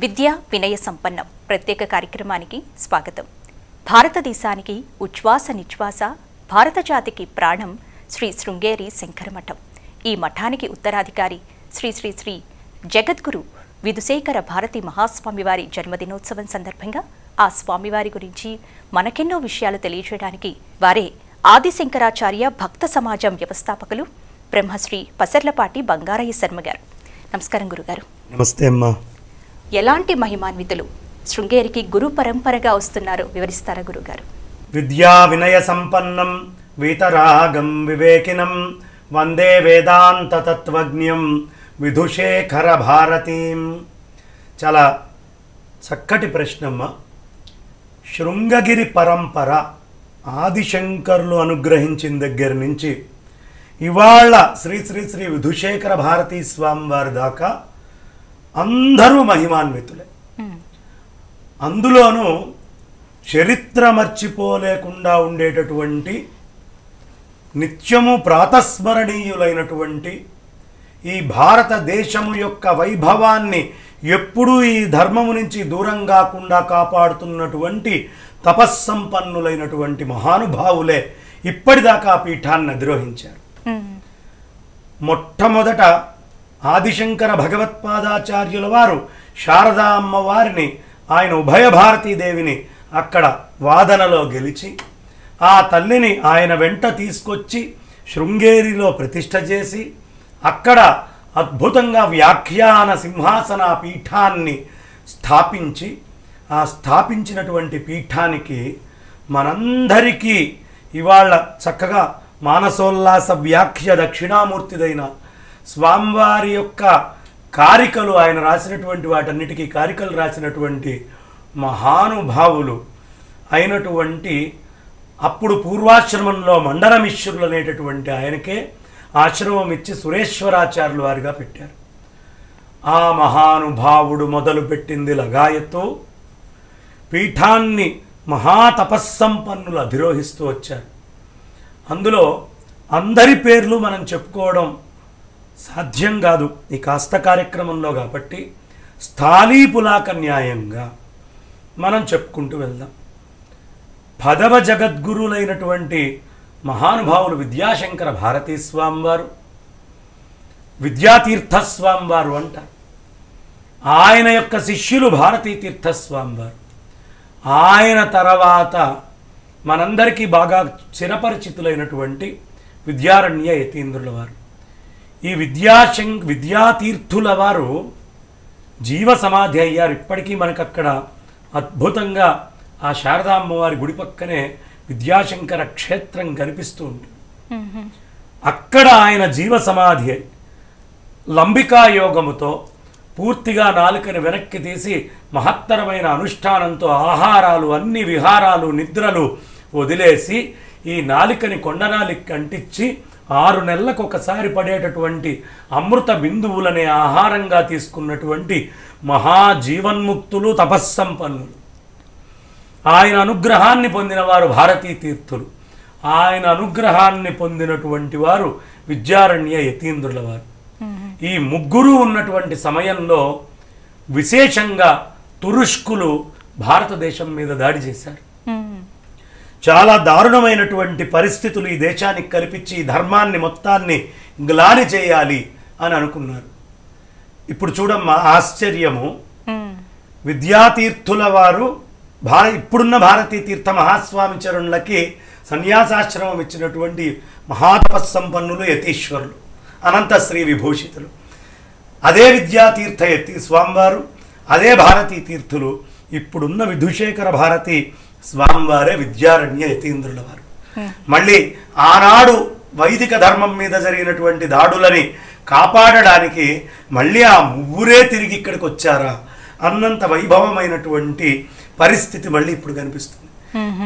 విద్యా వినయ సంపన్నం ప్రత్యేక కార్యక్రమానికి స్వాగతం. భారతదేశానికి ఉచ్ఛ్వాస నిశ్వాస, భారత జాతికి ప్రాణం శ్రీ శృంగేరి శంకర మఠం. ఈ మఠానికి ఉత్తరాధికారి శ్రీ శ్రీ శ్రీ జగద్గురు విధుశేఖర భారతి మహాస్వామివారి జన్మదినోత్సవం సందర్భంగా ఆ స్వామివారి గురించి మనకెన్నో విషయాలు తెలియజేయడానికి వారే ఆదిశంకరాచార్య భక్త సమాజం వ్యవస్థాపకులు బ్రహ్మశ్రీ పసర్లపాటి బంగారయ్య శర్మ గారు. నమస్కారం గురుగారు. నమస్తే అమ్మా. ఎలాంటి మహిమాన్వితులు శృంగేరికి గురు పరంపరగా వస్తున్నారో వివరిస్తారా గురుగారు? విద్యా వినయ సంపన్నం వీతరాగం వివేకినం వందే వేదాంత తత్వజ్ఞం విధుశేఖర భారతీం. చాలా చక్కటి ప్రశ్నమ్మ. శృంగగిరి పరంపర ఆదిశంకరులు అనుగ్రహించిన దగ్గర నుంచి ఇవాళ శ్రీ శ్రీ శ్రీ విధుశేఖర భారతీ స్వామివారి దాకా అందరూ మహిమాన్వితులే. అందులోనూ చరిత్ర మర్చిపోలేకుండా ఉండేటటువంటి నిత్యము ప్రాతస్మరణీయులైనటువంటి ఈ భారతదేశము యొక్క వైభవాన్ని ఎప్పుడూ ఈ ధర్మము నుంచి దూరం కాకుండా కాపాడుతున్నటువంటి తపస్సంపన్నులైనటువంటి మహానుభావులే ఇప్పటిదాకా పీఠాన్ని అధిరోహించారు. మొట్టమొదట ఆదిశంకర భగవత్పాదాచార్యుల వారు శారదా అమ్మవారిని, ఆయన ఉభయ భారతీదేవిని అక్కడ వాదనలో గెలిచి ఆ తల్లిని ఆయన వెంట తీసుకొచ్చి శృంగేరిలో ప్రతిష్ఠ చేసి అక్కడ అద్భుతంగా వ్యాఖ్యాన సింహాసన పీఠాన్ని స్థాపించి ఆ స్థాపించినటువంటి పీఠానికి మనందరికీ ఇవాళ చక్కగా మానసోల్లాస వ్యాఖ్య దక్షిణామూర్తిదైన స్వామివారి యొక్క కారికలు, ఆయన రాసినటువంటి వాటన్నిటికీ కారికలు రాసినటువంటి మహానుభావులు అయినటువంటి అప్పుడు పూర్వాశ్రమంలో మండనమిశ్రులు అనేటటువంటి ఆయనకే ఆశ్రమం ఇచ్చి సురేశ్వరాచార్యులు వారిగా పెట్టారు. ఆ మహానుభావుడు మొదలుపెట్టింది లగాయతో పీఠాన్ని మహాతపస్సంపన్నులు అధిరోహిస్తూ వచ్చారు. అందులో అందరి పేర్లు మనం చెప్పుకోవడం సాధ్యం కాదు ఈ కాస్త కార్యక్రమంలో, కాబట్టి స్థాళీపులాక న్యాయంగా మనం చెప్పుకుంటూ వెళ్దాం. పదవ జగద్గురులైనటువంటి మహానుభావులు విద్యాశంకర భారతీ స్వామివారు, విద్యాతీర్థస్వామివారు అంటారు. ఆయన యొక్క శిష్యులు భారతీ తీర్థస్వామివారు. ఆయన తర్వాత మనందరికీ బాగా చిరపరిచితులైనటువంటి విద్యారణ్య యతీంద్రుల వారు. ఈ విద్యాతీర్థుల వారు జీవ సమాధి అయ్యారు. ఇప్పటికీ మనకు అక్కడ అద్భుతంగా ఆ శారదా అమ్మవారి గుడి పక్కనే విద్యాశంకర క్షేత్రం కనిపిస్తూ ఉంటుంది. అక్కడ ఆయన జీవ సమాధి అయి లంబికా యోగముతో పూర్తిగా నాలుకని వెనక్కి తీసి మహత్తరమైన అనుష్ఠానంతో ఆహారాలు, అన్ని విహారాలు, నిద్రలు వదిలేసి ఈ నాలికని కొండనాలికి అంటించి 6 నెలలకు ఒకసారి పడేటటువంటి అమృత బిందువులనే ఆహారంగా తీసుకున్నటువంటి మహాజీవన్ముక్తులు, తపస్సంపన్నులు. ఆయన అనుగ్రహాన్ని పొందిన వారు భారతీ తీర్థులు. ఆయన అనుగ్రహాన్ని పొందినటువంటి వారు విద్యారణ్య యతీంద్రుల వారు. ఈ ముగ్గురు ఉన్నటువంటి సమయంలో విశేషంగా తురుష్కులు భారతదేశం మీద దాడి చేశారు. చాలా దారుణమైనటువంటి పరిస్థితులు ఈ దేశానికి కల్పించి ఈ ధర్మాన్ని మొత్తాన్ని గ్లాని చేయాలి అని అనుకున్నారు. ఇప్పుడు చూడమ్మా ఆశ్చర్యము, విద్యాతీర్థుల వారు ఇప్పుడున్న భారతీ తీర్థ మహాస్వామి చరణులకి సన్యాసాశ్రమం ఇచ్చినటువంటి మహాతపస్సంపన్నులు యతీశ్వరులు, అనంత శ్రీ విభూషితులు. అదే విద్యాతీర్థ స్వామివారు, అదే భారతీ తీర్థులు, ఇప్పుడున్న విధుశేఖర భారతి స్వామివారే విద్యారణ్య యతీంద్రుల వారు. మళ్ళీ ఆనాడు వైదిక ధర్మం మీద జరిగినటువంటి దాడులని కాపాడడానికి మళ్ళీ ఆ ముగ్గురే తిరిగి ఇక్కడికి వచ్చారా అన్నంత వైభవమైనటువంటి పరిస్థితి మళ్ళీ ఇప్పుడు కనిపిస్తుంది.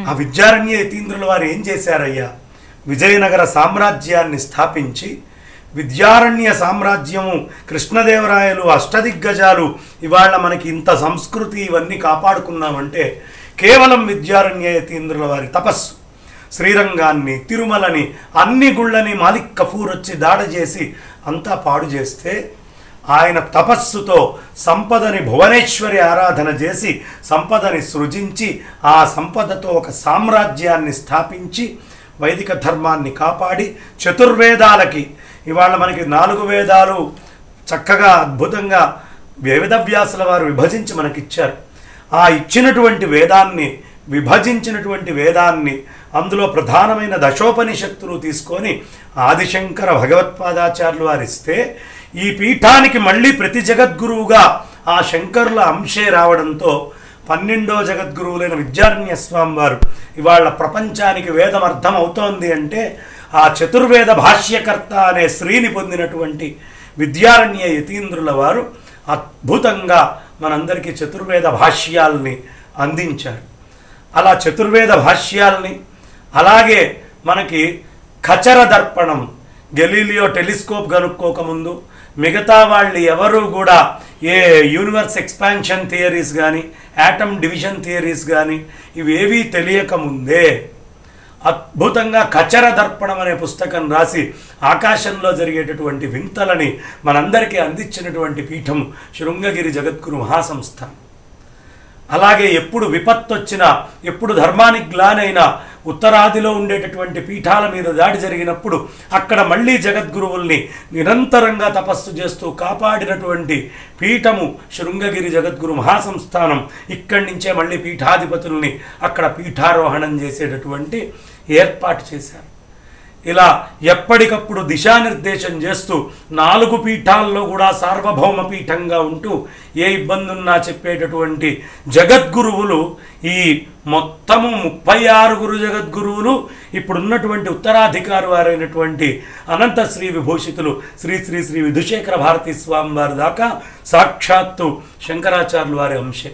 ఆ విద్యారణ్య యతీంద్రుల వారు ఏం చేశారయ్యా? విజయనగర సామ్రాజ్యాన్ని స్థాపించి విద్యారణ్య సామ్రాజ్యము, కృష్ణదేవరాయలు, అష్టదిగ్గజాలు, ఇవాళ మనకి ఇంత సంస్కృతి ఇవన్నీ కాపాడుకున్నామంటే కేవలం విద్యారణ్య యతీంద్రుల వారి తపస్సు. శ్రీరంగాన్ని, తిరుమలని, అన్ని గుళ్ళని మాలిక్ కఫూర్ వచ్చి దాడి చేసి అంతా పాడు చేస్తే ఆయన తపస్సుతో సంపదని భువనేశ్వరి ఆరాధన చేసి సంపదని సృజించి ఆ సంపదతో ఒక సామ్రాజ్యాన్ని స్థాపించి వైదిక ధర్మాన్ని కాపాడి చతుర్వేదాలకి ఇవాళ మనకి 4 వేదాలు చక్కగా అద్భుతంగా వేదవ్యాసుల వారు విభజించి మనకిచ్చారు. ఆ ఇచ్చినటువంటి వేదాన్ని విభజించినటువంటి వేదాన్ని అందులో ప్రధానమైన దశోపనిషత్తులు తీసుకొని ఆదిశంకర భగవత్పాదాచార్యులు వారు ఇస్తే ఈ పీఠానికి మళ్ళీ ప్రతి జగద్గురువుగా ఆ శంకరుల అంశే రావడంతో 12వ జగద్గురువులైన విద్యారణ్య స్వామి వారు ఇవాళ ప్రపంచానికి వేదం అర్థం అవుతోంది అంటే ఆ చతుర్వేద భాష్యకర్త అనే శ్రీని పొందినటువంటి విద్యారణ్య యతీంద్రుల వారు అద్భుతంగా మనందరికీ చతుర్వేద భాష్యాల్ని అందించారు. అలా చతుర్వేద భాష్యాల్ని అలాగే మనకి ఖచర దర్పణం గెలీలియో టెలిస్కోప్ కనుక్కోకముందు మిగతా వాళ్ళు ఎవరు కూడా ఏ యూనివర్స్ ఎక్స్పాన్షన్ థియరీస్ కానీ యాటమ్ డివిజన్ థియరీస్ కానీ ఇవేవీ తెలియకముందే అద్భుతంగా ఖచర దర్పణం అనే పుస్తకం రాసి ఆకాశంలో జరిగేటటువంటి వింతలని మనందరికీ అందించినటువంటి పీఠం శృంగగిరి జగద్గురు మహాసంస్థానం. అలాగే ఎప్పుడు విపత్తు వచ్చినా ఎప్పుడు ధర్మానికి గ్లానైనా ఉత్తరాదిలో ఉండేటటువంటి పీఠాల మీద దాడి జరిగినప్పుడు అక్కడ మళ్ళీ జగద్గురువుల్ని నిరంతరంగా తపస్సు చేస్తూ కాపాడినటువంటి పీఠము శృంగగిరి జగద్గురు మహాసంస్థానం. ఇక్కడి నుంచే మళ్ళీ పీఠాధిపతుల్ని అక్కడ పీఠారోహణం చేసేటటువంటి ఏర్పాటు చేశారు. ఇలా ఎప్పటికప్పుడు దిశానిర్దేశం చేస్తూ 4 పీఠాల్లో కూడా సార్వభౌమ పీఠంగా ఉంటూ ఏ ఇబ్బంది ఉన్నా చెప్పేటటువంటి జగద్గురువులు ఈ మొత్తము 36 జగద్గురువులు ఇప్పుడున్నటువంటి ఉత్తరాధికారి వారైనటువంటి అనంత శ్రీ విభూషితులు శ్రీ శ్రీ శ్రీ విధుశేఖర భారతీ స్వామి వారి దాకా సాక్షాత్తు శంకరాచార్యులు వారి అంశే.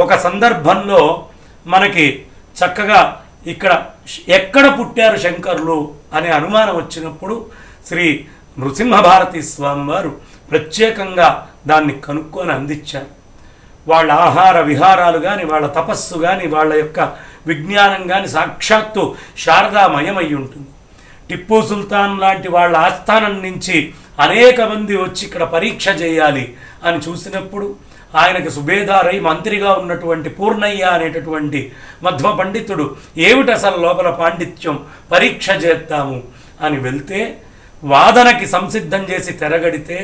ఒక సందర్భంలో మనకి చక్కగా ఇక్కడ ఎక్కడ పుట్టారు శంకరులు అనే అనుమానం వచ్చినప్పుడు శ్రీ నృసింహభారతీ స్వామి వారు ప్రత్యేకంగా దాన్ని కనుక్కొని అందించారు. వాళ్ళ ఆహార విహారాలు కానీ వాళ్ళ తపస్సు కానీ వాళ్ళ యొక్క విజ్ఞానం కానీ సాక్షాత్తు శారదామయమై ఉంటుంది. టిప్పు సుల్తాన్ లాంటి వాళ్ళ ఆస్థానం నుంచి అనేక మంది వచ్చి ఇక్కడ పరీక్ష చేయాలి అని చూసినప్పుడు ఆయనకు సుబేదారై మంత్రిగా ఉన్నటువంటి పూర్ణయ్య అనేటటువంటి మధ్వ పండితుడు ఏమిటి అసలు లోపల పాండిత్యం పరీక్ష చేద్దాము అని వెళ్తే వాదనకి సంసిద్ధం చేసి తెరగడితే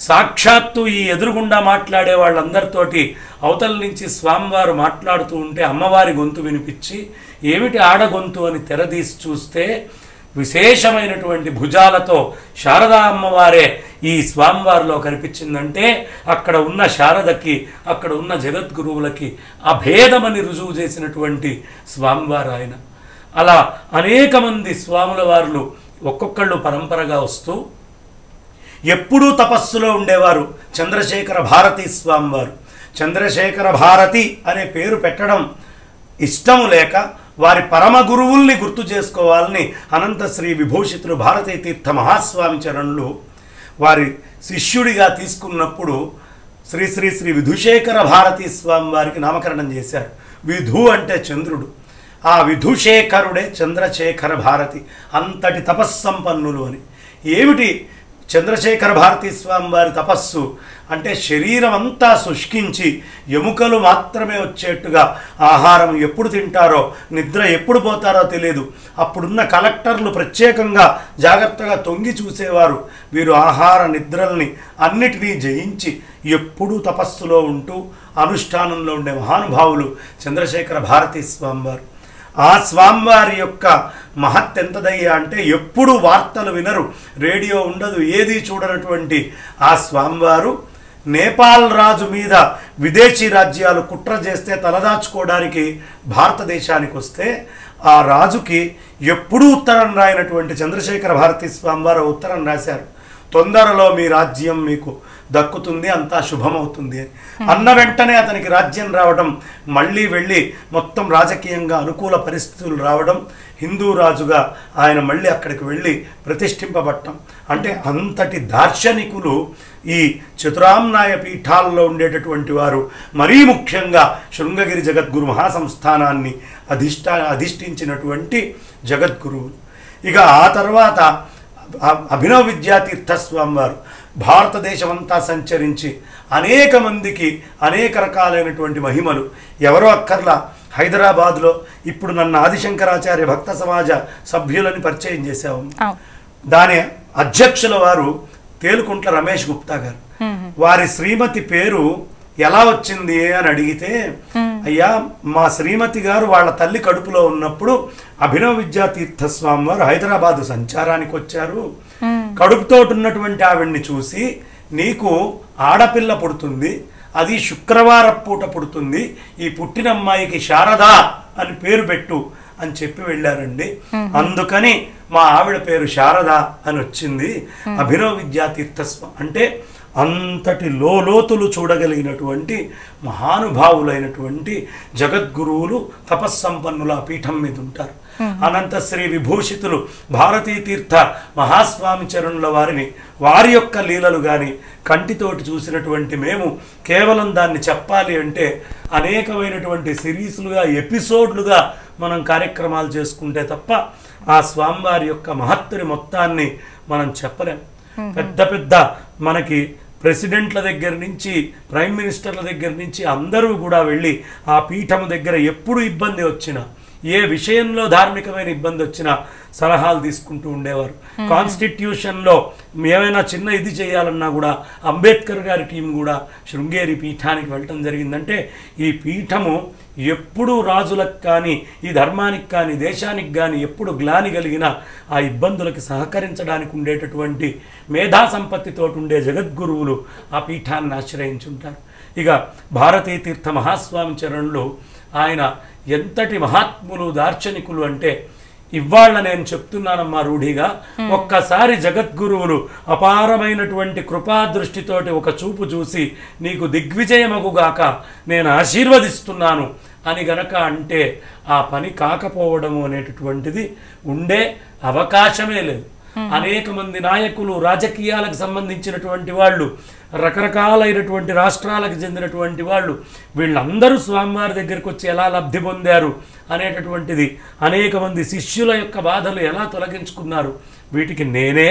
సాక్షాత్తు ఈ ఎదురుగుండా మాట్లాడే వాళ్ళందరితోటి అవతల నుంచి స్వామివారు మాట్లాడుతూ ఉంటే అమ్మవారి గొంతు వినిపించి ఏమిటి ఆడగొంతు అని తెరదీసి చూస్తే విశేషమైనటువంటి భుజాలతో శారదా అమ్మవారే ఈ స్వామివారిలో కనిపించిందంటే అక్కడ ఉన్న శారదకి అక్కడ ఉన్న జగద్గురువులకి అభేదమని రుజువు చేసినటువంటి స్వామివారు ఆయన. అలా అనేక మంది స్వాముల వారులు ఒక్కొక్కళ్ళు పరంపరగా వస్తూ ఎప్పుడూ తపస్సులో ఉండేవారు. చంద్రశేఖర భారతీ స్వామివారు చంద్రశేఖర భారతి అనే పేరు పెట్టడం ఇష్టము లేక వారి పరమ గురువుల్ని గుర్తు చేసుకోవాలని అనంత శ్రీ విభూషితులు భారతీ తీర్థ మహాస్వామి చరణులు వారి శిష్యుడిగా తీసుకున్నప్పుడు శ్రీ శ్రీ శ్రీ విధుశేఖర భారతీ స్వామి వారికి నామకరణం చేశారు. విధు అంటే చంద్రుడు, ఆ విధుశేఖరుడే చంద్రశేఖర భారతి. అంతటి తపస్సంపన్నులు అని. ఏమిటి చంద్రశేఖర భారతీ స్వామి వారి తపస్సు అంటే శరీరం అంతా శుష్కించి ఎముకలు మాత్రమే వచ్చేట్టుగా ఆహారం ఎప్పుడు తింటారో నిద్ర ఎప్పుడు పోతారో తెలియదు. అప్పుడున్న కలెక్టర్లు ప్రత్యేకంగా జాగ్రత్తగా తొంగి చూసేవారు. వీరు ఆహార నిద్రల్ని అన్నిటినీ జయించి ఎప్పుడూ తపస్సులో ఉంటూ అనుష్ఠానంలో ఉండే మహానుభావులు చంద్రశేఖర భారతీ స్వామి వారు. ఆ స్వామివారి యొక్క మహత్ ఎంతదయ్యా అంటే ఎప్పుడు వార్తలు వినరు, రేడియో ఉండదు, ఏది చూడనటువంటి ఆ స్వామివారు నేపాల్ రాజు మీద విదేశీ రాజ్యాలు కుట్ర చేస్తే తలదాచుకోవడానికి భారతదేశానికి వస్తే ఆ రాజుకి ఎప్పుడూ ఉత్తరం రాయనటువంటి చంద్రశేఖర భారతీ స్వామివారు ఉత్తరం రాశారు. తొందరలో మీ రాజ్యం మీకు దక్కుతుంది, అంతా శుభమవుతుంది అని. అన్న వెంటనే అతనికి రాజ్యం రావడం, మళ్ళీ వెళ్ళి మొత్తం రాజకీయంగా అనుకూల పరిస్థితులు రావడం, హిందూ రాజుగా ఆయన మళ్ళీ అక్కడికి వెళ్ళి ప్రతిష్ఠింపబట్టం. అంటే అంతటి దార్శనికులు ఈ చతురామ్నాయ పీఠాల్లో ఉండేటటువంటి వారు. మరీ ముఖ్యంగా శృంగగిరి జగద్గురు మహాసంస్థానాన్ని అధిష్ఠించినటువంటి జగద్గురువులు. ఇక ఆ తర్వాత అభినవ విద్యాతీర్థ స్వామి వారు భారతదేశమంతా సంచరించి అనేక మందికి అనేక రకాలైనటువంటి మహిమలు. ఎవరో అక్కర్లా, హైదరాబాద్లో ఇప్పుడు నన్ను ఆదిశంకరాచార్య భక్త సమాజ సభ్యులని పరిచయం చేశాము. దాని అధ్యక్షుల వారు తేలుకుంట్ల రమేష్ గుప్తా గారు. వారి శ్రీమతి పేరు ఎలా వచ్చింది అని అడిగితే, అయ్యా మా శ్రీమతి గారు వాళ్ళ తల్లి కడుపులో ఉన్నప్పుడు అభినవ విద్యాతీర్థ స్వామి వారు హైదరాబాదు సంచారానికి వచ్చారు. కడుపుతో ఉన్నటువంటి ఆవిడ్ని చూసి, నీకు ఆడపిల్ల పుడుతుంది, అది శుక్రవారం పూట పుడుతుంది, ఈ పుట్టిన అమ్మాయికి శారద అని పేరు పెట్టు అని చెప్పి వెళ్ళారండి. అందుకని మా ఆవిడ పేరు శారద అని వచ్చింది. అభినవ విద్యాతీర్థ స్వామి అంటే అంతటి లోతులు చూడగలిగినటువంటి మహానుభావులైనటువంటి జగద్గురువులు, తపస్సంపన్నుల పీఠం మీద ఉంటారు. అనంత శ్రీ విభూషితులు భారతీ తీర్థ మహాస్వామి చరణుల వారిని, వారి యొక్క లీలలు కానీ కంటితోటి చూసినటువంటి మేము కేవలం దాన్ని చెప్పాలి అంటే అనేకమైనటువంటి సిరీస్లుగా, ఎపిసోడ్లుగా మనం కార్యక్రమాలు చేసుకుంటే తప్ప ఆ స్వామివారి యొక్క మహత్తుని మొత్తాన్ని మనం చెప్పలేం. పెద్ద పెద్ద మనకి ప్రెసిడెంట్ల దగ్గర నుంచి ప్రైమ్ మినిస్టర్ల దగ్గర నుంచి అందరూ కూడా వెళ్ళి ఆ పీఠము దగ్గర ఎప్పుడు ఇబ్బంది వచ్చినా, ఏ విషయంలో ధార్మికమైన ఇబ్బంది వచ్చినా సలహాలు తీసుకుంటూ ఉండేవారు. కాన్స్టిట్యూషన్లో ఏమైనా చిన్న ఇది చేయాలన్నా కూడా అంబేద్కర్ గారి టీం కూడా శృంగేరి పీఠానికి వెళ్ళటం జరిగిందంటే, ఈ పీఠము ఎప్పుడు రాజులకు కానీ, ఈ ధర్మానికి కానీ, దేశానికి కానీ ఎప్పుడు గ్లాని కలిగిన ఆ ఇబ్బందులకి సహకరించడానికి ఉండేటటువంటి మేధా సంపత్తితో ఉండే జగద్గురువులు ఆ పీఠాన్ని ఆశ్రయించుంటారు. ఇక భారతీ తీర్థ మహాస్వామి చరణులు ఆయన ఎంతటి మహాత్ములు, దార్శనికులు అంటే, ఇవాళ నేను చెప్తున్నానమ్మా రూఢిగా, ఒక్కసారి జగద్గురువులు అపారమైనటువంటి కృపాదృష్టితోటి ఒక చూపు చూసి నీకు దిగ్విజయమగుగాక నేను ఆశీర్వదిస్తున్నాను అని గనక అంటే ఆ పని కాకపోవడము అనేటటువంటిది ఉండే అవకాశమే లేదు. అనేక మంది నాయకులు, రాజకీయాలకు సంబంధించినటువంటి వాళ్ళు, రకరకాలైనటువంటి రాష్ట్రాలకు చెందినటువంటి వాళ్ళు, వీళ్ళందరూ స్వామివారి దగ్గరికి వచ్చి ఎలా లబ్ధి పొందారు అనేటటువంటిది, అనేక మంది శిష్యుల యొక్క బాధలు ఎలా తొలగించుకున్నారు, వీటికి నేనే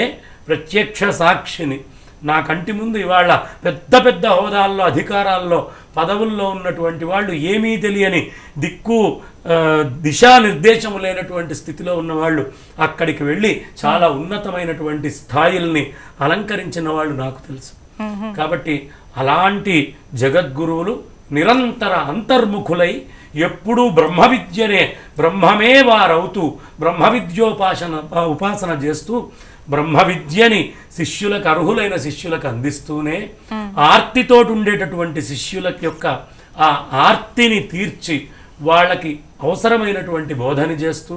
ప్రత్యక్ష సాక్షిని. నా కంటి ముందు ఇవాళ పెద్ద పెద్ద హోదాల్లో, అధికారాల్లో, పదవుల్లో ఉన్నటువంటి వాళ్ళు ఏమీ తెలియని, దిక్కు దిశానిర్దేశము లేనటువంటి స్థితిలో ఉన్నవాళ్ళు అక్కడికి వెళ్ళి చాలా ఉన్నతమైనటువంటి స్థాయిల్ని అలంకరించిన వాళ్ళు నాకు తెలుసు. కాబట్టి అలాంటి జగద్గురువులు నిరంతర అంతర్ముఖులై ఎప్పుడూ బ్రహ్మ విద్యనే, బ్రహ్మమే వారవుతూ బ్రహ్మ ఉపాసన చేస్తూ బ్రహ్మ విద్యని శిష్యులకు, అర్హులైన శిష్యులకు అందిస్తూనే ఆర్తితోటి ఉండేటటువంటి శిష్యుల యొక్క ఆ ఆర్తిని తీర్చి వాళ్ళకి అవసరమైనటువంటి బోధన చేస్తూ,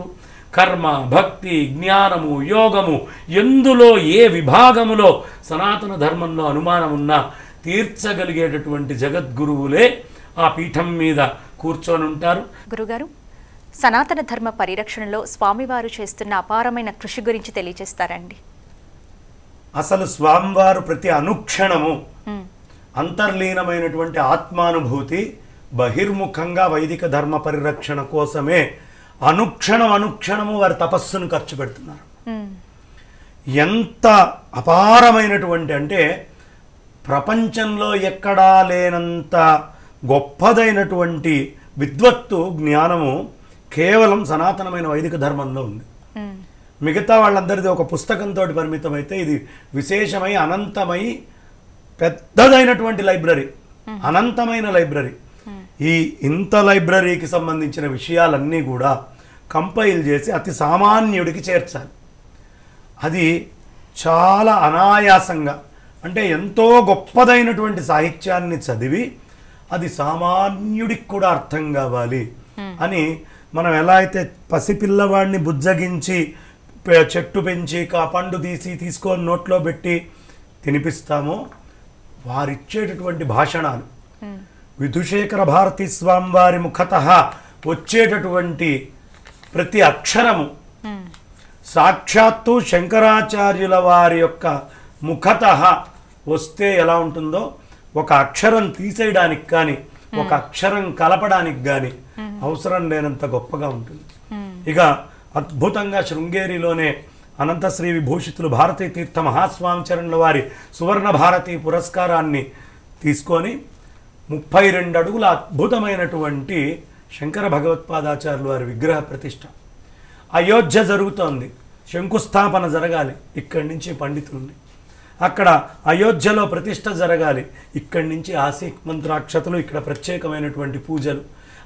కర్మ, భక్తి, జ్ఞానము, యోగము ఎందులో ఏ విభాగములో సనాతన ధర్మంలో అనుమానం ఉన్నా తీర్చగలిగేటటువంటి జగద్గురువులే ఆ పీఠం మీద కూర్చొని ఉంటారు. గురుగారు, సనాతన ధర్మ పరిరక్షణలో స్వామివారు చేస్తున్న అపారమైన కృషి గురించి తెలియజేస్తారండి. అసలు స్వామివారు ప్రతి అనుక్షణము అంతర్లీనమైనటువంటి ఆత్మానుభూతి, బహిర్ముఖంగా వైదిక ధర్మ పరిరక్షణ కోసమే అనుక్షణము వారి తపస్సును ఖర్చు పెడుతున్నారు. ఎంత అపారమైనటువంటి అంటే ప్రపంచంలో ఎక్కడా లేనంత గొప్పదైనటువంటి విద్వత్తు, జ్ఞానము కేవలం సనాతనమైన వైదిక ధర్మంలో ఉంది. మిగతా వాళ్ళందరిది ఒక పుస్తకంతో పరిమితమైతే ఇది విశేషమై అనంతమై పెద్దదైనటువంటి లైబ్రరీ, అనంతమైన లైబ్రరీ. ఈ ఇంత లైబ్రరీకి సంబంధించిన విషయాలన్నీ కూడా కంపైల్ చేసి అతి సామాన్యుడికి చేర్చాలి. అది చాలా అనాయాసంగా, అంటే ఎంతో గొప్పదైనటువంటి సాహిత్యాన్ని చదివి అది సామాన్యుడికి కూడా అర్థం కావాలి అని మనం ఎలా అయితే పసిపిల్లవాడిని బుజ్జగించి చెట్టు పెంచి పండు తీసుకొని నోట్లో పెట్టి తినిపిస్తామో వారిచ్చేటటువంటి భాషణాలు, విధుశేఖర భారతీ స్వామి వారి ముఖతః వచ్చేటటువంటి ప్రతి అక్షరము సాక్షాత్తు శంకరాచార్యుల వారి యొక్క ముఖతః వస్తే ఎలా ఉంటుందో ఒక అక్షరం తీసేయడానికి కానీ ఒక అక్షరం కలపడానికి కానీ అవసరం లేనంత గొప్పగా ఉంటుంది. ఇక అద్భుతంగా శృంగేరిలోనే అనంతశ్రీ విభూషితులు భారతీ తీర్థ మహాస్వామి చరణుల వారి సువర్ణ భారతి పురస్కారాన్ని తీసుకొని 32 అడుగుల అద్భుతమైనటువంటి శంకర భగవత్పాదాచార్యుల వారి విగ్రహ ప్రతిష్ఠ అయోధ్య జరుగుతోంది. శంకుస్థాపన జరగాలి, ఇక్కడి నుంచి పండితుల్ని. అక్కడ అయోధ్యలో ప్రతిష్ఠ జరగాలి, ఇక్కడి నుంచి ఆసీక్ మంత్రాక్షతలు, ఇక్కడ ప్రత్యేకమైనటువంటి పూజలు.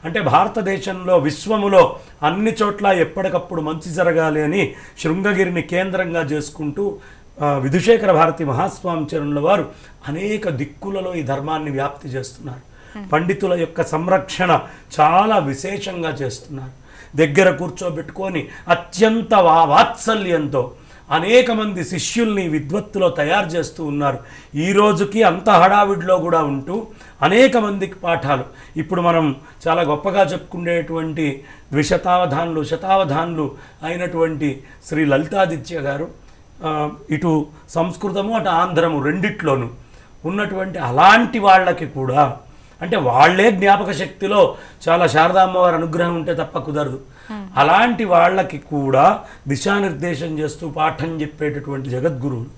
అంటే భారతదేశంలో విశ్వములో అన్ని చోట్ల ఎప్పటికప్పుడు మంచి జరగాలి అని శృంగగిరిని కేంద్రంగా చేసుకుంటూ విధుశేఖర భారతి మహాస్వామి చరణుల వారు అనేక దిక్కులలో ఈ ధర్మాన్ని వ్యాప్తి చేస్తున్నారు. పండితుల యొక్క సంరక్షణ చాలా విశేషంగా చేస్తున్నారు. దగ్గర కూర్చోబెట్టుకొని అత్యంత వాత్సల్యంతో అనేక మంది శిష్యుల్ని విద్వత్తులో తయారు చేస్తూ ఉన్నారు. ఈ రోజుకి అంత హడావిడిలో కూడా ఉంటూ అనేక మందికి పాఠాలు. ఇప్పుడు మనం చాలా గొప్పగా చెప్పుకునేటువంటి శతావధానులు అయినటువంటి శ్రీ లలితాదిత్య గారు, ఇటు సంస్కృతము అటు ఆంధ్రము రెండిట్లోనూ ఉన్నటువంటి అలాంటి వాళ్ళకి కూడా, అంటే వాళ్లే జ్ఞాపక శక్తిలో చాలా శారదామ్మవారి అనుగ్రహం ఉంటే తప్ప కుదరదు. అలాంటి వాళ్ళకి కూడా దిశానిర్దేశం చేస్తూ పాఠం చెప్పేటటువంటి జగద్గురువులు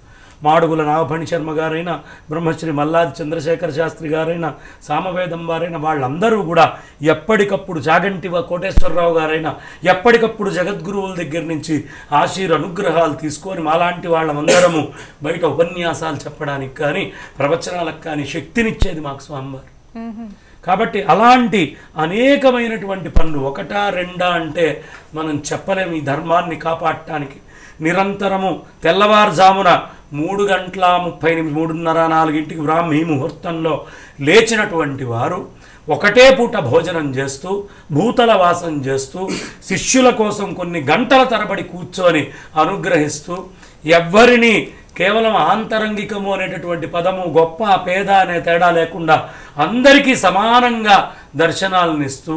మాడుగుల నాగఫణి శర్మ గారైనా, బ్రహ్మశ్రీ మల్లాది చంద్రశేఖర శాస్త్రి గారైనా, సామవేదం వారైనా వాళ్ళందరూ కూడా ఎప్పటికప్పుడు, చాగంటి కోటేశ్వరరావు గారైనా ఎప్పటికప్పుడు జగద్గురువుల దగ్గర నుంచి అనుగ్రహాలు తీసుకొని మాలాంటి వాళ్ళమందరము బయట ఉపన్యాసాలు చెప్పడానికి కానీ ప్రవచనాలకు కానీ శక్తినిచ్చేది మాకు స్వామివారు. కాబట్టి అలాంటి అనేకమైనటువంటి పనులు, ఒకటా రెండా అంటే మనం చెప్పలేము. ఈ ధర్మాన్ని కాపాడటానికి నిరంతరము తెల్లవారుజామున 3 గంటల 30 నిమిషాలు 3:30-4 బ్రాహ్మీ ముహూర్తంలో లేచినటువంటి వారు ఒకటే పూట భోజనం చేస్తూ భూతల వాసం చేస్తూ శిష్యుల కోసం కొన్ని గంటల తరబడి కూర్చొని అనుగ్రహిస్తూ, ఎవ్వరిని కేవలం ఆంతరంగికము అనేటటువంటి పదము గొప్ప పేద అనే తేడా లేకుండా అందరికీ సమానంగా దర్శనాలను ఇస్తూ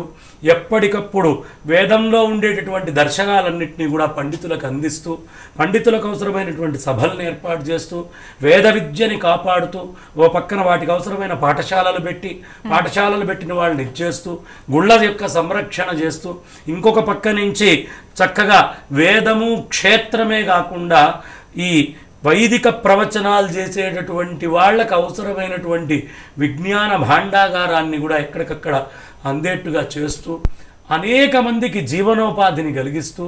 ఎప్పటికప్పుడు వేదంలో ఉండేటటువంటి దర్శనాలన్నింటినీ కూడా పండితులకు అందిస్తూ, పండితులకు అవసరమైనటువంటి సభలను ఏర్పాటు చేస్తూ, వేద విద్యని కాపాడుతూ, ఓ పక్కన వాటికి అవసరమైన పాఠశాలలు పెట్టిన వాళ్ళని ఇచ్చేస్తూ, గుళ్ళ యొక్క సంరక్షణ చేస్తూ, ఇంకొక పక్క నుంచి చక్కగా వేదము క్షేత్రమే కాకుండా ఈ వైదిక ప్రవచనాలు చేసేటటువంటి వాళ్ళకు అవసరమైనటువంటి విజ్ఞాన భాండాగారాన్ని కూడా ఎక్కడికక్కడ అందేట్టుగా చేస్తూ అనేక మందికి జీవనోపాధిని కలిగిస్తూ,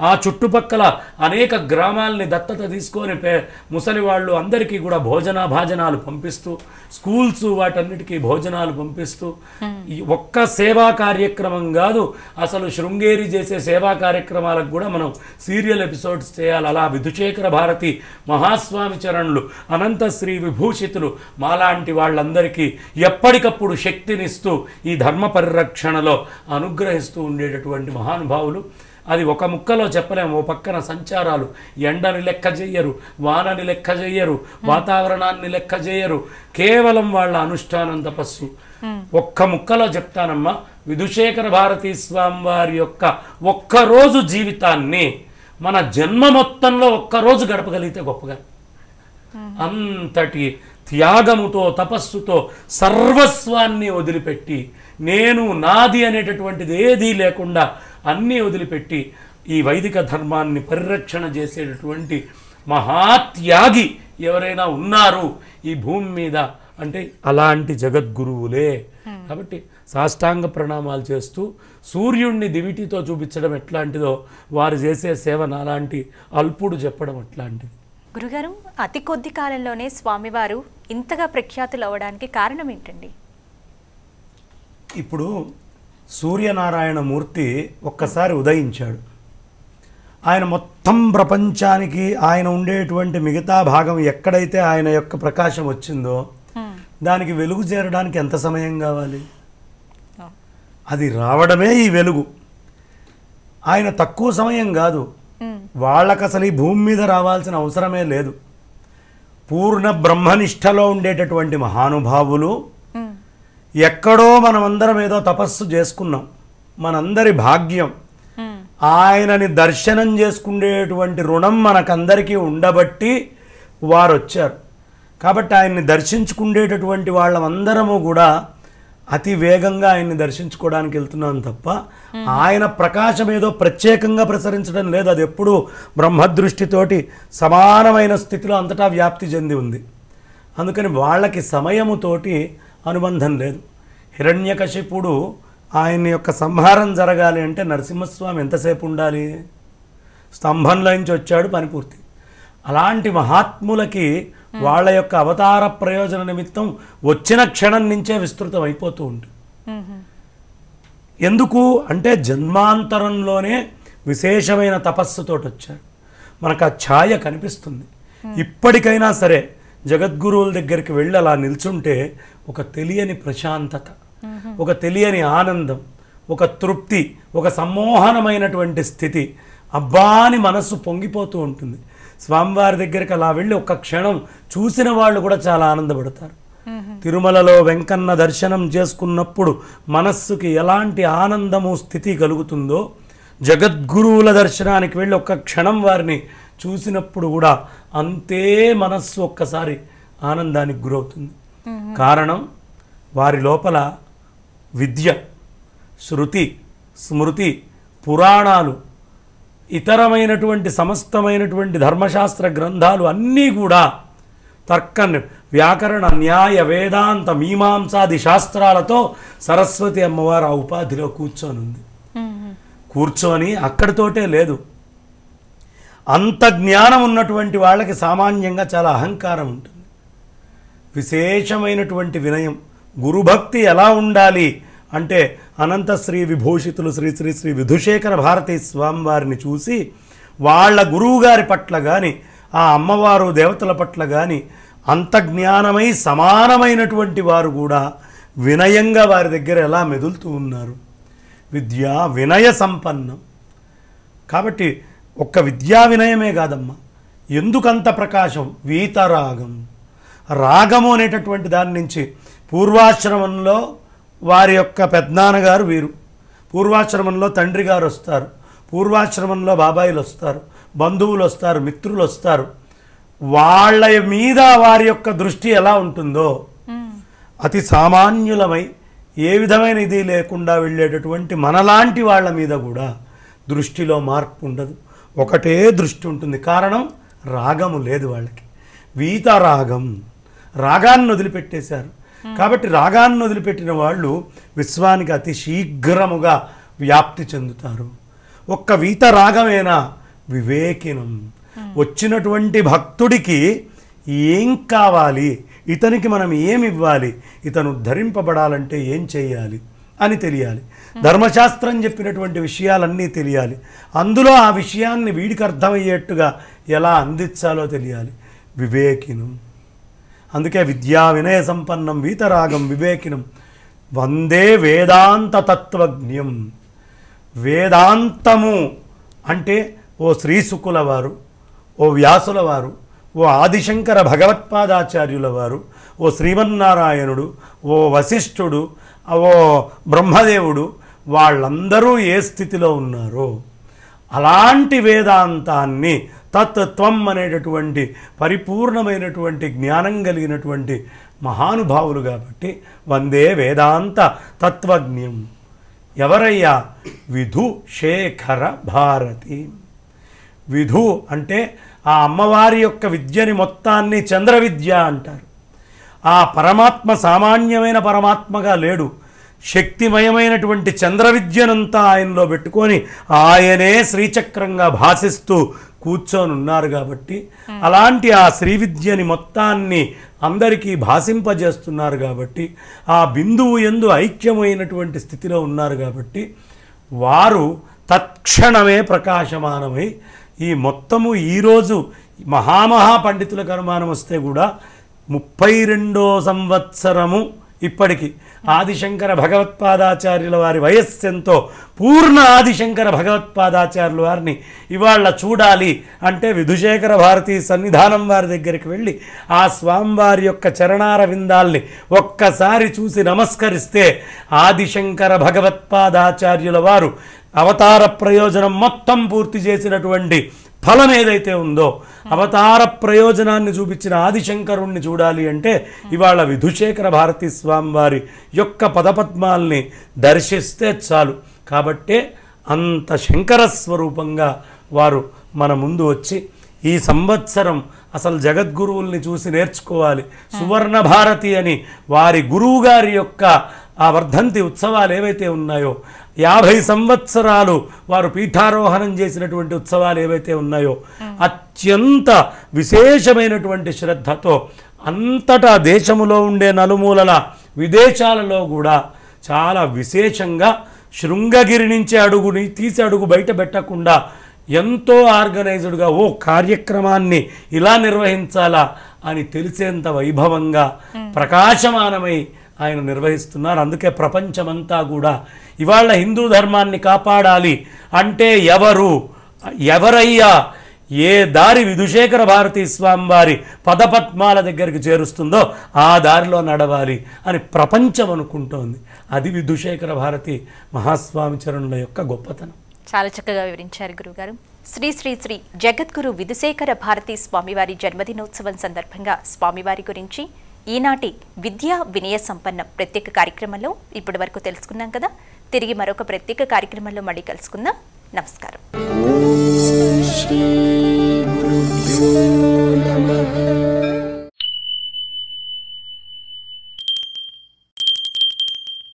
ఆ చుట్టుపక్కల అనేక గ్రామాలని దత్తత తీసుకొని ముసలి వాళ్ళు అందరికీ కూడా భాజనాలు పంపిస్తూ, స్కూల్స్ వాటన్నిటికీ భోజనాలు పంపిస్తూ, ఒక్క సేవా కార్యక్రమం కాదు, అసలు శృంగేరి చేసే సేవా కార్యక్రమాలకు కూడా మనం సీరియల్ ఎపిసోడ్స్ చేయాలి. అలా విధుశేఖర భారతి మహాస్వామి చరణులు, అనంతశ్రీ విభూషితులు మాలాంటి వాళ్ళందరికీ ఎప్పటికప్పుడు శక్తినిస్తూ ఈ ధర్మ పరిరక్షణలో అనుగ్రహిస్తూ ఉండేటటువంటి మహానుభావులు. అది ఒక ముక్కలో చెప్పలేము. ఓ పక్కన సంచారాలు, ఎండని లెక్క చెయ్యరు, వానని లెక్క చెయ్యరు, వాతావరణాన్ని లెక్క చేయరు, కేవలం వాళ్ళ అనుష్ఠానం తపస్సు. ఒక్క ముక్కలో చెప్తానమ్మా, విధుశేఖర భారతీ స్వామి వారి యొక్క ఒక్కరోజు జీవితాన్ని మన జన్మ మొత్తంలో ఒక్కరోజు గడపగలిగితే గొప్పగా. అంతటి త్యాగముతో తపస్సుతో సర్వస్వాన్ని వదిలిపెట్టి, నేను నాది అనేటటువంటిది ఏదీ లేకుండా అన్నీ వదిలిపెట్టి ఈ వైదిక ధర్మాన్ని పరిరక్షణ చేసేటటువంటి మహాత్యాగి ఎవరైనా ఉన్నారు ఈ భూమి మీద అంటే అలాంటి జగద్గురువులే. కాబట్టి సాష్టాంగ ప్రణామాలు చేస్తూ సూర్యుడిని దివిటితో చూపించడం ఎట్లాంటిదో వారు చేసే సేవ నాలాంటి అల్పుడు చెప్పడం అట్లాంటిది. గురుగారు, అతి కొద్ది కాలంలోనే స్వామివారు ఇంతగా ప్రఖ్యాతులు అవ్వడానికి కారణం ఏంటండి? ఇప్పుడు సూర్యనారాయణ మూర్తి ఒక్కసారి ఉదయించాడు. ఆయన మొత్తం ప్రపంచానికి ఆయన ఉండేటువంటి మిగతా భాగం ఎక్కడైతే ఆయన యొక్క ప్రకాశం వచ్చిందో దానికి వెలుగు చేరడానికి ఎంత సమయం కావాలి? అది రావడమే ఈ వెలుగు. ఆయన తక్కువ సమయం కాదు, వాళ్ళకు అసలు ఈ భూమి మీద రావాల్సిన అవసరమే లేదు. పూర్ణ బ్రహ్మనిష్టలో ఉండేటటువంటి మహానుభావులు ఎక్కడో మనమందరం ఏదో తపస్సు చేసుకున్నాం, మనందరి భాగ్యం. ఆయనని దర్శనం చేసుకునేటువంటి రుణం మనకందరికీ ఉండబట్టి వారు వచ్చారు. కాబట్టి ఆయన్ని దర్శించుకునేటటువంటి వాళ్ళమందరము కూడా అతి వేగంగా ఆయన్ని దర్శించుకోవడానికి వెళ్తున్నాను తప్ప ఆయన ప్రకాశం ఏదో ప్రత్యేకంగా ప్రసరించడం లేదు. అది ఎప్పుడూ బ్రహ్మదృష్టితోటి సమానమైన స్థితిలో అంతటా వ్యాప్తి చెంది ఉంది. అందుకని వాళ్ళకి సమయముతోటి అనుబంధం లేదు. హిరణ్యకశిపుడు ఆయన యొక్క సంహారం జరగాలి అంటే నరసింహస్వామి ఎంతసేపు ఉండాలి? స్తంభంలో నుంచి వచ్చాడు, పని పూర్తి. అలాంటి మహాత్ములకి వాళ్ళ యొక్క అవతార ప్రయోజన నిమిత్తం వచ్చిన క్షణం నుంచే విస్తృతం అయిపోతూ ఉంటుంది. ఎందుకు అంటే జన్మాంతరంలోనే విశేషమైన తపస్సుతోటి వచ్చారు. మనకు ఆ ఛాయ కనిపిస్తుంది. ఇప్పటికైనా సరే జగద్గురువుల దగ్గరికి వెళ్ళి అలా నిల్చుంటే ఒక తెలియని ప్రశాంతత, ఒక తెలియని ఆనందం, ఒక తృప్తి, ఒక సమ్మోహనమైనటువంటి స్థితి, అబ్బాని మనస్సు పొంగిపోతూ ఉంటుంది. స్వామివారి దగ్గరికి అలా వెళ్ళి ఒక్క క్షణం చూసిన వాళ్ళు కూడా చాలా ఆనందపడతారు. తిరుమలలో వెంకన్న దర్శనం చేసుకున్నప్పుడు మనస్సుకి ఎలాంటి ఆనందము స్థితి కలుగుతుందో, జగద్గురువుల దర్శనానికి వెళ్ళి ఒక్క క్షణం వారిని చూసినప్పుడు కూడా అంతే మనస్సు ఒక్కసారి ఆనందానికి గురవుతుంది. కారణం వారి లోపల విద్య, శృతి, స్మృతి, పురాణాలు, ఇతరమైనటువంటి సమస్తమైనటువంటి ధర్మశాస్త్ర గ్రంథాలు అన్నీ కూడా తర్క, వ్యాకరణ, న్యాయ, వేదాంత, మీమాంసాది శాస్త్రాలతో సరస్వతి అమ్మవారు ఆ ఉపాధిలో కూర్చొని కూర్చొని అక్కడితోటే లేదు. అంత జ్ఞానం ఉన్నటువంటి వాళ్ళకి సామాన్యంగా చాలా అహంకారం ఉంటుంది. విశేషమైనటువంటి వినయం, గురుభక్తి ఎలా ఉండాలి అంటే అనంత శ్రీ విభూషితులు శ్రీ శ్రీ శ్రీ విధుశేఖర భారతీ స్వామివారిని చూసి వాళ్ళ గురువుగారి పట్ల కానీ ఆ అమ్మవారు దేవతల పట్ల కానీ అంత జ్ఞానమై సమానమైనటువంటి వారు కూడా వినయంగా వారి దగ్గర ఎలా మెదులుతూ ఉన్నారు. విద్యా వినయ సంపన్నం. కాబట్టి ఒక్క విద్యా వినయమే కాదమ్మా, ఎందుకంత ప్రకాశం? వీతరాగం. రాగము అనేటటువంటి దాని నుంచి పూర్వాశ్రమంలో వారి యొక్క పెద్దనాన్నగారు వీరు, పూర్వాశ్రమంలో తండ్రి గారు వస్తారు, పూర్వాశ్రమంలో బాబాయిలు వస్తారు, బంధువులు వస్తారు, మిత్రులు వస్తారు. వాళ్ళ మీద వారి యొక్క దృష్టి ఎలా ఉంటుందో అతి సామాన్యులమై ఏ విధమైన ఇది లేకుండా వెళ్ళేటటువంటి మనలాంటి వాళ్ళ మీద కూడా దృష్టిలో మార్పు ఉండదు. ఒకటే దృష్టి ఉంటుంది. కారణం రాగము లేదు వాళ్ళకి. వీతరాగం, రాగాన్ని వదిలిపెట్టేశారు. కాబట్టి రాగాన్ని వదిలిపెట్టిన వాళ్ళు విశ్వానికి అతి శీఘ్రముగా వ్యాప్తి చెందుతారు. ఒక్క వీతరాగమేనా? వివేకినం. వచ్చినటువంటి భక్తుడికి ఏం కావాలి, ఇతనికి మనం ఏమి ఇవ్వాలి, ఇతను ధరింపబడాలంటే ఏం చేయాలి అని తెలియాలి. ధర్మశాస్త్రం చెప్పినటువంటి విషయాలన్నీ తెలియాలి. అందులో ఆ విషయాన్ని వీడికి అర్థమయ్యేట్టుగా ఎలా అందించాలో తెలియాలి. వివేకినం. అందుకే విద్యా వినయ సంపన్నం వీతరాగం వివేకినం వందే వేదాంత తత్వజ్ఞం. వేదాంతము అంటే ఓ శ్రీశుకుల వారు, ఓ వ్యాసుల వారు, ఓ ఆదిశంకర భగవత్పాదాచార్యుల వారు, ఓ శ్రీమన్నారాయణుడు, ఓ వశిష్ఠుడు, ఓ బ్రహ్మదేవుడు, వాళ్ళందరూ ఏ స్థితిలో ఉన్నారో అలాంటి వేదాంతాన్ని తత్వం అనేటటువంటి పరిపూర్ణమైనటువంటి జ్ఞానం కలిగినటువంటి మహానుభావులు కాబట్టి వందే వేదాంత తత్వజ్ఞం. ఎవరయ్యా? విధుశేఖర భారతి. విధు అంటే ఆ అమ్మవారి యొక్క విద్యని మొత్తాన్ని చంద్ర విద్య అంటారు. ఆ పరమాత్మ సామాన్యమైన పరమాత్మగా లేడు. శక్తిమయమైనటువంటి చంద్ర విద్యనంతా ఆయనలో పెట్టుకొని ఆయనే శ్రీచక్రంగా భాసిస్తూ కూర్చొని ఉన్నారు. కాబట్టి అలాంటి ఆ శ్రీ విద్యని మొత్తాన్ని అందరికీ భాసింపజేస్తున్నారు. కాబట్టి ఆ బిందువు యందు ఐక్యమైనటువంటి స్థితిలో ఉన్నారు. కాబట్టి వారు తత్క్షణమే ప్రకాశమానమై ఈ మొత్తము ఈరోజు మహామహా పండితులకు అనుమానం వస్తే కూడా 32వ సంవత్సరము ఇప్పటికి ఆదిశంకర భగవత్పాదాచార్యుల వారి వయస్సెంతో పూర్ణ ఆదిశంకర భగవత్పాదాచార్యుల వారిని ఇవాళ చూడాలి అంటే విధుశేఖర భారతీ సన్నిధానం వారి దగ్గరికి వెళ్ళి ఆ స్వామివారి యొక్క చరణార విందాల్ని ఒక్కసారి చూసి నమస్కరిస్తే ఆదిశంకర భగవత్పాదాచార్యుల వారు అవతార ప్రయోజనం మొత్తం పూర్తి చేసినటువంటి ఫలం ఏదైతే ఉందో, అవతార ప్రయోజనాన్ని చూపించిన ఆదిశంకరుణ్ణి చూడాలి అంటే ఇవాళ విధుశేఖర భారతీ స్వామి వారి యొక్క పదపద్మాల్ని దర్శిస్తే చాలు. కాబట్టే అంత శంకర స్వరూపంగా వారు మన ముందు వచ్చి ఈ సంవత్సరం అసలు జగద్గురువుల్ని చూసి నేర్చుకోవాలి. సువర్ణ భారతి అని వారి గురువు గారి యొక్క ఆ వర్ధంతి ఉత్సవాలు ఏవైతే ఉన్నాయో, 50 సంవత్సరాలు వారు పీఠారోహణం చేసినటువంటి ఉత్సవాలు ఏవైతే ఉన్నాయో, అత్యంత విశేషమైనటువంటి శ్రద్ధతో అంతటా దేశములో ఉండే నలుమూలల విదేశాలలో కూడా చాలా విశేషంగా శృంగగిరి నుంచి తీసి అడుగు బయట పెట్టకుండా ఎంతో ఆర్గనైజ్డ్గా ఓ కార్యక్రమాన్ని ఇలా నిర్వహించాలా అని తెలిసేంత వైభవంగా ప్రకాశమానమై ఆయన నిర్వహిస్తున్నారు. అందుకే ప్రపంచమంతా కూడా ఇవాళ హిందూ ధర్మాన్ని కాపాడాలి అంటే ఎవరయ్యా, ఏ దారి విధుశేఖర భారతీ స్వామి వారి పదపద్మాల దగ్గరికి చేరుస్తుందో ఆ దారిలో నడవాలి అని ప్రపంచం అనుకుంటోంది. అది విధుశేఖర భారతి మహాస్వామి చరణుల యొక్క గొప్పతనం. చాలా చక్కగా వివరించారు గురుగారు. శ్రీ శ్రీ శ్రీ జగద్గురు విధుశేఖర భారతీ స్వామివారి జన్మదినోత్సవం సందర్భంగా స్వామివారి గురించి ఈనాటి విద్యా వినయ సంపన్న ప్రత్యేక కార్యక్రమంలో ఇప్పటి వరకు తెలుసుకున్నాం కదా. తిరిగి మరొక ప్రత్యేక కార్యక్రమంలో మళ్ళీ కలుసుకుందాం. నమస్కారం.